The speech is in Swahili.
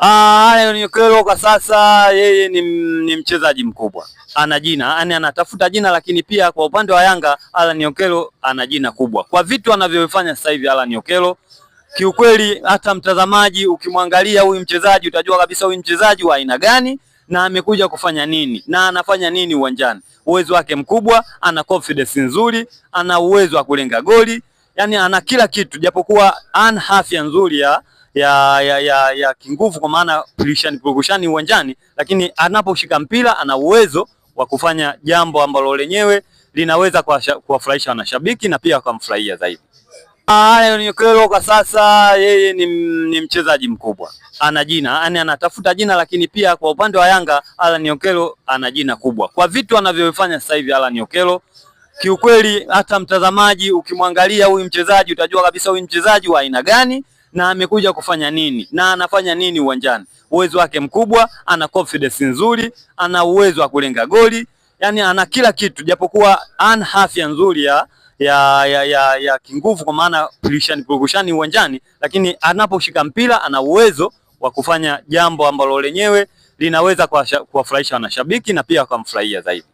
Alan Okello kwa sasa yeye ni mchezaji mkubwa, ana jina, yani anatafuta jina, lakini pia kwa upande wa Yanga Alan Okello ana jina kubwa kwa vitu anavyofanya sasa hivi. Alan Okello kiukweli, hata mtazamaji ukimwangalia huyu mchezaji utajua kabisa huyu mchezaji wa aina gani na amekuja kufanya nini na anafanya nini uwanjani. Uwezo wake mkubwa, ana confidence nzuri, ana uwezo wa kulenga goli, yani ana kila kitu, japokuwa ana afya nzuri ya kinguvu, kwa maana purukushani uwanjani, lakini anaposhika mpira ana uwezo wa kufanya jambo ambalo lenyewe linaweza kuwafurahisha wanashabiki na pia kumfurahia zaidi. Alan Okello kwa sasa yeye ni mchezaji mkubwa, ana jina, yani anatafuta jina, lakini pia kwa upande wa Yanga Alan Okello ana jina kubwa kwa vitu anavyofanya sasa hivi. Alan Okello kiukweli, hata mtazamaji ukimwangalia huyu mchezaji utajua kabisa huyu mchezaji wa aina gani na amekuja kufanya nini na anafanya nini uwanjani. Uwezo wake mkubwa, ana confidence nzuri, ana uwezo wa kulenga goli, yani ana kila kitu, japokuwa ana afya nzuri ya kinguvu, kwa maana purukushani uwanjani, lakini anaposhika mpira ana uwezo wa kufanya jambo ambalo lenyewe linaweza kuwafurahisha wanashabiki na pia kumfurahia zaidi.